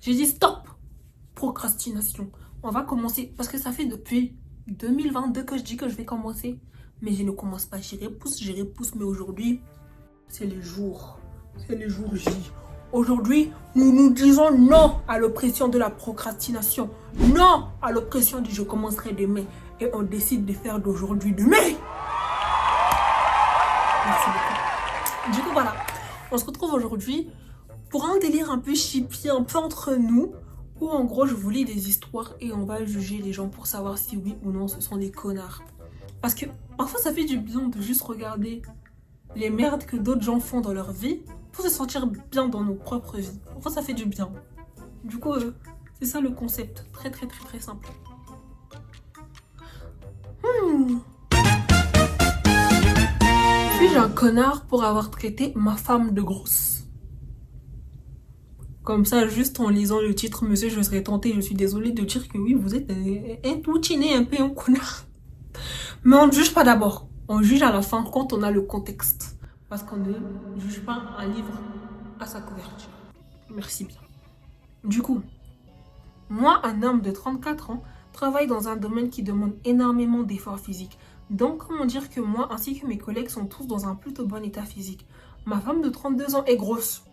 J'ai dit stop, procrastination. On va commencer parce que ça fait depuis 2022 que je dis que je vais commencer. Mais je ne commence pas, j'y repousse. Mais aujourd'hui, c'est les jours. C'est les jours J. Aujourd'hui, nous nous disons non à l'oppression de la procrastination. Non à l'oppression du je commencerai demain. Et on décide de faire d'aujourd'hui demain. Merci beaucoup. Du coup, voilà. On se retrouve aujourd'hui pour un délire un peu chippy, un peu entre nous. Où en gros, je vous lis des histoires et on va juger les gens pour savoir si oui ou non ce sont des connards. Parce que parfois, ça fait du bien de juste regarder les merdes que d'autres gens font dans leur vie pour se sentir bien dans nos propres vies. Parfois, ça fait du bien. Du coup, c'est ça le concept. Très, très, très, très simple. Suis-je un connard pour avoir traité ma femme de grosse? Comme ça, juste en lisant le titre, monsieur, je serais tentée, je suis désolée de dire que oui, vous êtes un poutiné, un peu un connard. Mais on ne juge pas d'abord. On juge à la fin quand on a le contexte. Parce qu'on ne juge pas un livre à sa couverture. Merci bien. Du coup, moi, un homme de 34 ans, travaille dans un domaine qui demande énormément d'efforts physiques. Donc, comment dire que moi ainsi que mes collègues sont tous dans un plutôt bon état physique. Ma femme de 32 ans est grosse.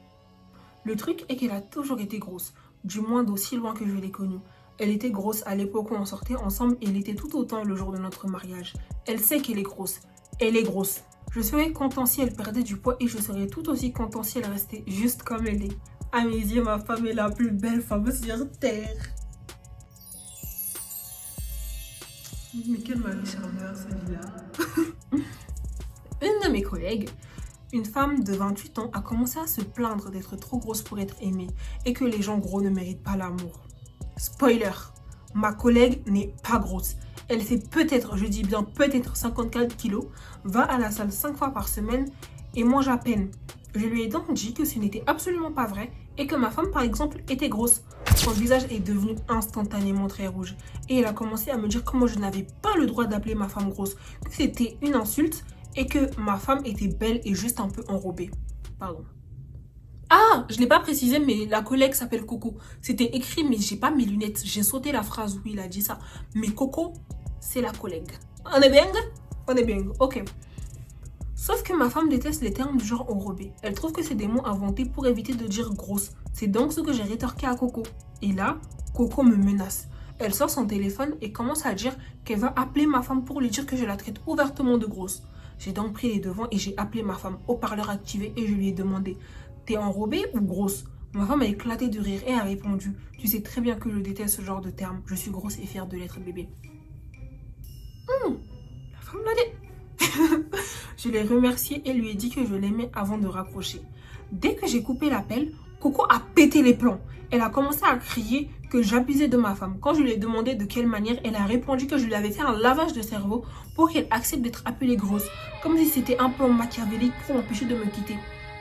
Le truc est qu'elle a toujours été grosse, du moins d'aussi loin que je l'ai connue. Elle était grosse à l'époque où on sortait ensemble et elle était tout autant le jour de notre mariage. Elle sait qu'elle est grosse. Elle est grosse. Je serais content si elle perdait du poids et je serais tout aussi content si elle restait juste comme elle est. À mes yeux, ma femme est la plus belle femme sur terre. Mais quel mari charmeur celui-là. Une de mes collègues, une femme de 28 ans, a commencé à se plaindre d'être trop grosse pour être aimée et que les gens gros ne méritent pas l'amour. Spoiler, ma collègue n'est pas grosse. Elle fait peut-être, je dis bien peut-être 54 kilos, va à la salle 5 fois par semaine et mange à peine. Je lui ai donc dit que ce n'était absolument pas vrai et que ma femme par exemple était grosse. Son visage est devenu instantanément très rouge et elle a commencé à me dire comment je n'avais pas le droit d'appeler ma femme grosse, que c'était une insulte et que ma femme était belle et juste un peu enrobée. Pardon. Ah, je ne l'ai pas précisé, mais la collègue s'appelle Coco. C'était écrit, mais j'ai pas mes lunettes. J'ai sauté la phrase où il a dit ça. Mais Coco, c'est la collègue. On est bien? On est bien, ok. Sauf que ma femme déteste les termes du genre enrobé. Elle trouve que c'est des mots inventés pour éviter de dire grosse. C'est donc ce que j'ai rétorqué à Coco. Et là, Coco me menace. Elle sort son téléphone et commence à dire qu'elle va appeler ma femme pour lui dire que je la traite ouvertement de grosse. J'ai donc pris les devants et j'ai appelé ma femme au parleur activé et je lui ai demandé: t'es enrobée ou grosse? Ma femme a éclaté de rire et a répondu: tu sais très bien que je déteste ce genre de terme. Je suis grosse et fière de l'être, bébé. La femme l'a dit. Je l'ai remerciée et lui ai dit que je l'aimais avant de raccrocher. Dès que j'ai coupé l'appel, Coco a pété les plombs. Elle a commencé à crier que j'abusais de ma femme. Quand je lui ai demandé de quelle manière, elle a répondu que je lui avais fait un lavage de cerveau pour qu'elle accepte d'être appelée grosse. Comme si c'était un plan machiavélique pour m'empêcher de me quitter.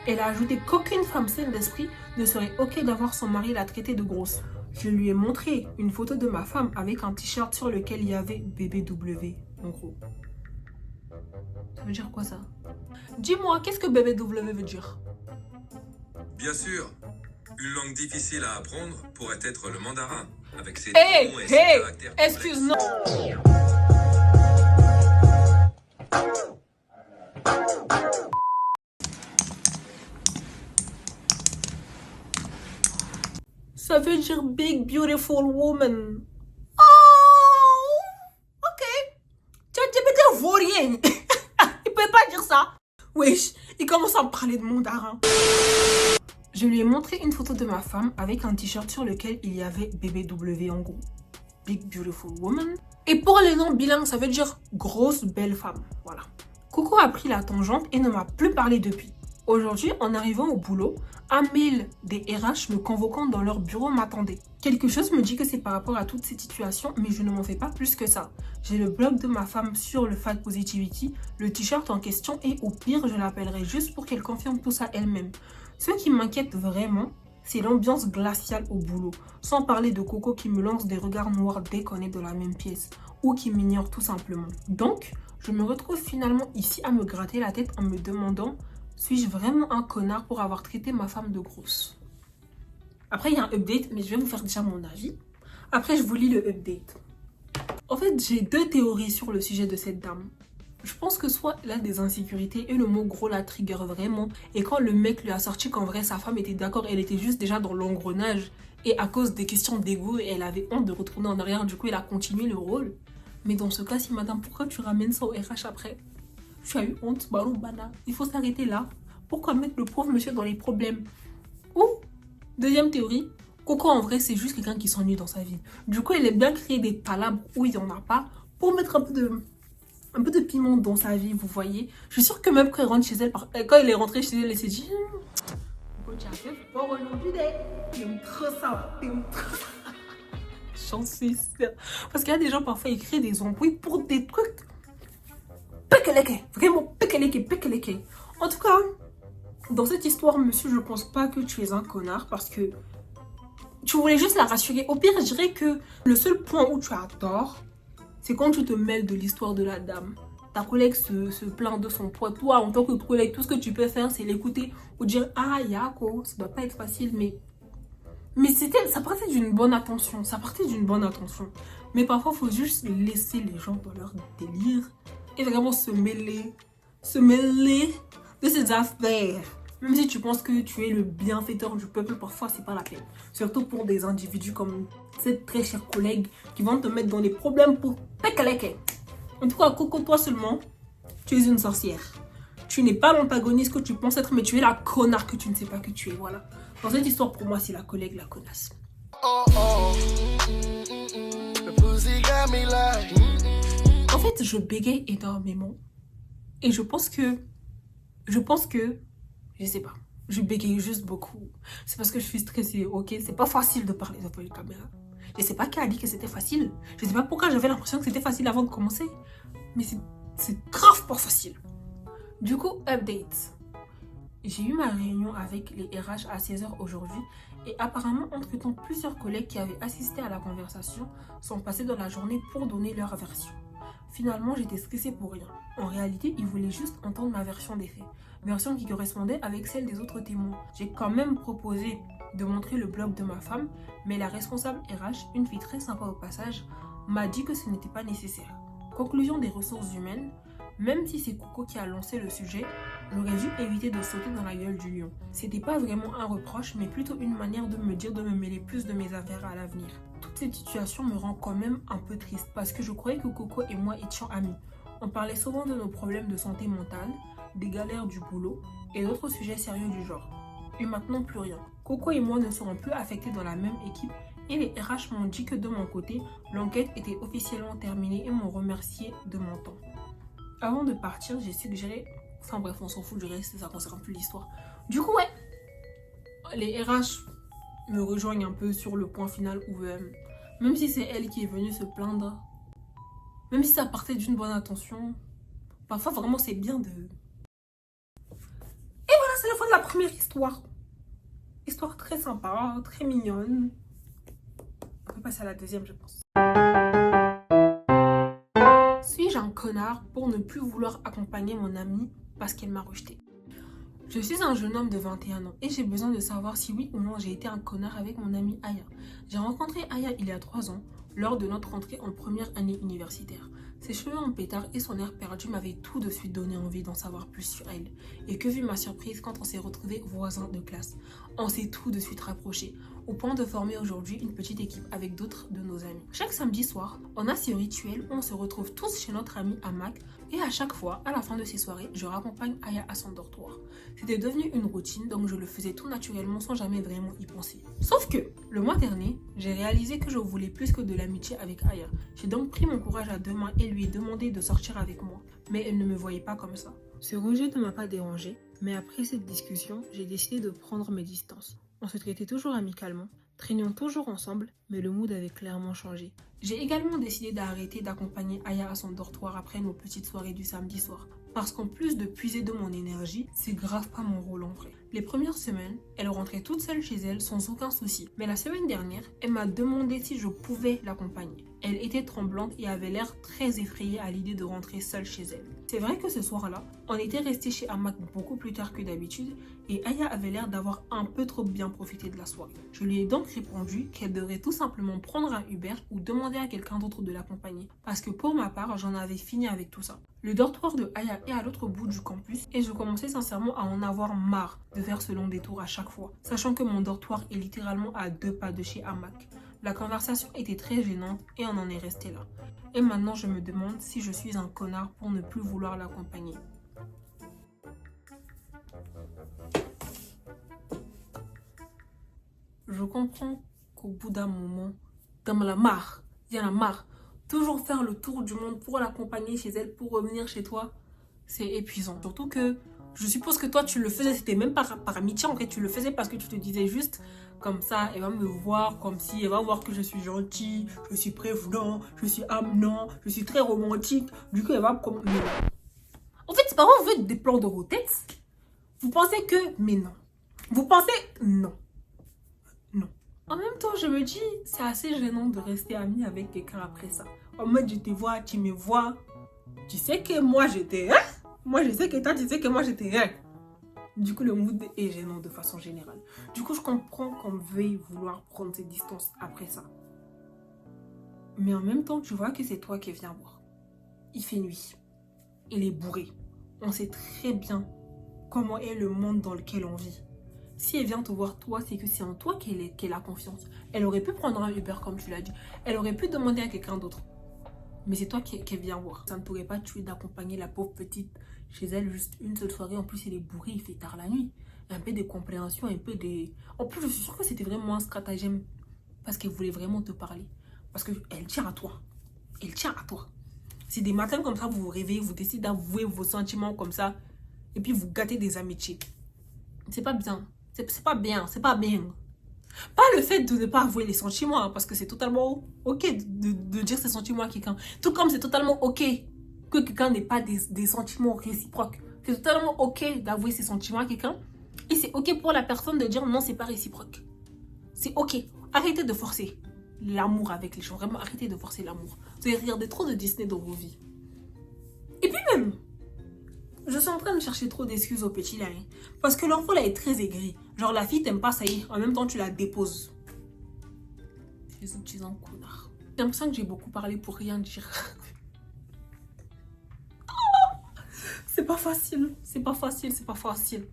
Elle a ajouté qu'aucune femme saine d'esprit ne serait ok d'avoir son mari la traiter de grosse. Je lui ai montré une photo de ma femme avec un t-shirt sur lequel il y avait BBW, en gros. Ça veut dire quoi ça? Dis-moi, qu'est-ce que BBW veut dire? Bien sûr, une langue difficile à apprendre pourrait être le mandarin, avec ses Hey, noms et ses hey, caractères excuse-moi. Ça veut dire big beautiful woman. Oh, ok. Tu peux dire vaurien. Il peut pas dire ça. Wesh, il commence à me parler de mandarin. Je lui ai montré une photo de ma femme avec un t-shirt sur lequel il y avait BBW en gros. Big Beautiful Woman. Et pour les noms bilingues, ça veut dire grosse belle femme. Voilà. Coco a pris la tangente et ne m'a plus parlé depuis. Aujourd'hui, en arrivant au boulot, un mail des RH me convoquant dans leur bureau m'attendait. Quelque chose me dit que c'est par rapport à toute cette situation, mais je ne m'en fais pas plus que ça. J'ai le blog de ma femme sur le Fat Positivity, le t-shirt en question et au pire, je l'appellerai juste pour qu'elle confirme tout ça elle-même. Ce qui m'inquiète vraiment, c'est l'ambiance glaciale au boulot, sans parler de Coco qui me lance des regards noirs dès qu'on est de la même pièce, ou qui m'ignore tout simplement. Donc, je me retrouve finalement ici à me gratter la tête en me demandant: suis-je vraiment un connard pour avoir traité ma femme de grosse? Après, il y a un update, mais je vais vous faire déjà mon avis. Après, je vous lis le update. En fait, j'ai deux théories sur le sujet de cette dame. Je pense que soit elle a des insécurités et le mot gros la trigger vraiment. Et quand le mec lui a sorti qu'en vrai sa femme était d'accord, elle était juste déjà dans l'engrenage. Et à cause des questions d'ego, elle avait honte de retourner en arrière, du coup elle a continué le rôle. Mais dans ce cas, si madame, pourquoi tu ramènes ça au RH après? Tu as eu honte, balou bana. Il faut s'arrêter là. Pourquoi mettre le pauvre monsieur dans les problèmes? Ou, deuxième théorie, Coco en vrai c'est juste quelqu'un qui s'ennuie dans sa vie. Du coup elle aime bien créer des palabres où il n'y en a pas pour mettre un peu de piment dans sa vie, vous voyez. Je suis sûre que même quand elle rentre chez elle, quand elle est rentrée chez elle, elle s'est dit tu as fait fort aujourd'hui, t'aimes trop ça, t'aimes trop ça. J'en suis sûre. Parce qu'il y a des gens parfois ils créent des embrouilles pour des trucs pékeleke, vraiment pékeleke. En tout cas, dans cette histoire, monsieur, je pense pas que tu es un connard parce que tu voulais juste la rassurer. Au pire, je dirais que le seul point où tu as tort, c'est quand tu te mêles de l'histoire de la dame. Ta collègue se plaint de son poids. Toi, en tant que collègue, tout ce que tu peux faire, c'est l'écouter ou dire ah, Yako, ça doit pas être facile, mais ça partait d'une bonne attention. Mais parfois, il faut juste laisser les gens dans leur délire et vraiment se mêler de ces affaires. Même si tu penses que tu es le bienfaiteur du peuple, parfois c'est pas la peine. Surtout pour des individus comme cette très chère collègue qui vont te mettre dans les problèmes pour pekeleke. En tout cas, Coco, toi seulement, tu es une sorcière. Tu n'es pas l'antagoniste que tu penses être, mais tu es la connard que tu ne sais pas que tu es. Voilà. Dans cette histoire, pour moi, c'est la collègue, la connasse. En fait, je bégaye énormément. Et je pense que, je sais pas, je bégaye juste beaucoup. C'est parce que je suis stressée, ok? C'est pas facile de parler devant une caméra. Je sais pas qui a dit que c'était facile. Je sais pas pourquoi j'avais l'impression que c'était facile avant de commencer. Mais c'est grave pas facile. Du coup, update. J'ai eu ma réunion avec les RH à 16h aujourd'hui et apparemment, entre-temps, plusieurs collègues qui avaient assisté à la conversation sont passés dans la journée pour donner leur version. Finalement, j'étais stressée pour rien. En réalité, ils voulaient juste entendre ma version des faits. Version qui correspondait avec celle des autres témoins. J'ai quand même proposé de montrer le blog de ma femme, mais la responsable RH, une fille très sympa au passage, m'a dit que ce n'était pas nécessaire. Conclusion des ressources humaines, même si c'est Coco qui a lancé le sujet, j'aurais dû éviter de sauter dans la gueule du lion. C'était pas vraiment un reproche, mais plutôt une manière de me dire de me mêler plus de mes affaires à l'avenir. Toute cette situation me rend quand même un peu triste parce que je croyais que Coco et moi étions amis. On parlait souvent de nos problèmes de santé mentale, des galères du boulot et d'autres sujets sérieux du genre. Et maintenant plus rien. Coco et moi ne serons plus affectés dans la même équipe et les RH m'ont dit que de mon côté, l'enquête était officiellement terminée et m'ont remercié de mon temps. Avant de partir, j'ai suggéré... Enfin bref, on s'en fout du reste, ça concerne plus l'histoire. Du coup, ouais, les RH me rejoignent un peu sur le point final où même si c'est elle qui est venue se plaindre, même si ça partait d'une bonne intention, parfois vraiment c'est bien de... Et voilà, c'est la fin de la première histoire. Histoire très sympa, très mignonne. On peut passer à la deuxième, je pense. Suis-je un connard pour ne plus vouloir accompagner mon amie parce qu'elle m'a rejeté? Je suis un jeune homme de 21 ans et j'ai besoin de savoir si oui ou non j'ai été un connard avec mon amie Aya. J'ai rencontré Aya il y a 3 ans, lors de notre entrée en première année universitaire. Ses cheveux en pétard et son air perdu m'avaient tout de suite donné envie d'en savoir plus sur elle. Et que fut ma surprise quand on s'est retrouvés voisins de classe. On s'est tout de suite rapprochés, au point de former aujourd'hui une petite équipe avec d'autres de nos amis. Chaque samedi soir, on a ce rituel où on se retrouve tous chez notre ami Amak et à chaque fois, à la fin de ces soirées, je raccompagne Aya à son dortoir. C'était devenu une routine, donc je le faisais tout naturellement sans jamais vraiment y penser. Sauf que, le mois dernier, j'ai réalisé que je voulais plus que de l'amitié avec Aya. J'ai donc pris mon courage à deux mains et lui ai demandé de sortir avec moi. Mais elle ne me voyait pas comme ça. Ce rejet ne m'a pas dérangé, mais après cette discussion, j'ai décidé de prendre mes distances. On se traitait toujours amicalement, traînions toujours ensemble, mais le mood avait clairement changé. J'ai également décidé d'arrêter d'accompagner Aya à son dortoir après nos petites soirées du samedi soir. Parce qu'en plus de puiser de mon énergie, c'est grave pas mon rôle en vrai. Les premières semaines, elle rentrait toute seule chez elle sans aucun souci. Mais la semaine dernière, elle m'a demandé si je pouvais l'accompagner. Elle était tremblante et avait l'air très effrayée à l'idée de rentrer seule chez elle. C'est vrai que ce soir-là, on était resté chez Amak beaucoup plus tard que d'habitude et Aya avait l'air d'avoir un peu trop bien profité de la soirée. Je lui ai donc répondu qu'elle devrait tout simplement prendre un Uber ou demander à quelqu'un d'autre de l'accompagner. Parce que pour ma part, j'en avais fini avec tout ça. Le dortoir de Aya est à l'autre bout du campus et je commençais sincèrement à en avoir marre de faire ce long détour à chaque fois, sachant que mon dortoir est littéralement à 2 pas de chez Amak. La conversation était très gênante et on en est resté là. Et maintenant je me demande si je suis un connard pour ne plus vouloir l'accompagner. Je comprends qu'au bout d'un moment, il y en a marre. Toujours faire le tour du monde pour l'accompagner chez elle, pour revenir chez toi, c'est épuisant. Surtout que je suppose que toi tu le faisais, c'était même pas par amitié en fait, tu le faisais parce que tu te disais juste comme ça, elle va me voir comme si, elle va voir que je suis gentil, je suis prévenant, je suis amenant, je suis très romantique, du coup elle va comme... Mais non. En fait, c'est pas vous faites des plans de rotex, vous pensez que... Mais non. Vous pensez... Non. Non. En même temps, je me dis, c'est assez gênant de rester amie avec quelqu'un après ça. En mode, je te vois, tu me vois. Tu sais que moi, j'étais... Moi, je sais que toi, tu sais que moi, j'étais... Du coup, le mood est gênant de façon générale. Du coup, je comprends qu'on veuille vouloir prendre ses distances après ça. Mais en même temps, tu vois que c'est toi qui viens voir. Il fait nuit. Il est bourré. On sait très bien comment est le monde dans lequel on vit. Si elle vient te voir toi, c'est que c'est en toi qu'elle a confiance. Elle aurait pu prendre un Uber comme tu l'as dit. Elle aurait pu demander à quelqu'un d'autre. Mais c'est toi qu'elle vient voir. Ça ne t'aurait pas tué d'accompagner la pauvre petite chez elle juste une seule soirée. En plus, elle est bourrée, il fait tard la nuit. Un peu de compréhension, un peu de... En plus, je suis sûre que c'était vraiment un stratagème. Parce qu'elle voulait vraiment te parler. Parce qu'elle tient à toi. Elle tient à toi. C'est des matins comme ça, vous vous réveillez, vous décidez d'avouer vos sentiments comme ça. Et puis, vous gâtez des amitiés. C'est pas bien. C'est pas bien. C'est pas bien. Pas le fait de ne pas avouer les sentiments, hein, parce que c'est totalement ok de dire ses sentiments à quelqu'un. Tout comme c'est totalement ok que quelqu'un n'ait pas des sentiments réciproques. C'est totalement ok d'avouer ses sentiments à quelqu'un. Et c'est ok pour la personne de dire non, c'est pas réciproque. C'est ok. Arrêtez de forcer l'amour avec les gens. Vraiment, arrêtez de forcer l'amour. Vous avez regardé trop de Disney dans vos vies. Et puis même, je suis en train de chercher trop d'excuses au petit là. Hein, parce que l'enfant là est très aigri. Genre la fille t'aime pas, ça y est. En même temps, tu la déposes. Tu es un connard. J'ai l'impression que j'ai beaucoup parlé pour rien dire. C'est pas facile. C'est pas facile. C'est pas facile.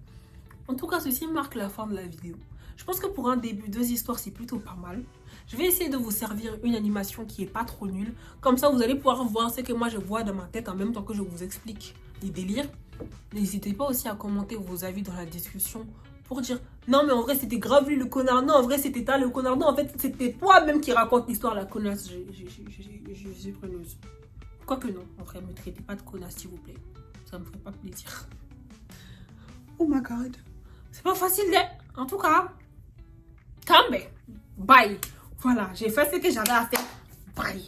En tout cas, ceci marque la fin de la vidéo. Je pense que pour un début, 2 histoires, c'est plutôt pas mal. Je vais essayer de vous servir une animation qui est pas trop nulle. Comme ça, vous allez pouvoir voir ce que moi je vois dans ma tête en même temps que je vous explique les délires. N'hésitez pas aussi à commenter vos avis dans la discussion pour dire non mais en vrai c'était grave lui le connard, non en vrai c'était toi le connard, non en fait c'était toi-même qui raconte l'histoire la connasse. Je suis preneuse. Quoique non, en vrai, ne me traitez pas de connasse s'il vous plaît. Ça me ferait pas plaisir. Oh my god. C'est pas facile de... En tout cas, come back. Bye. Voilà, j'ai fait ce que j'avais à faire. Bye.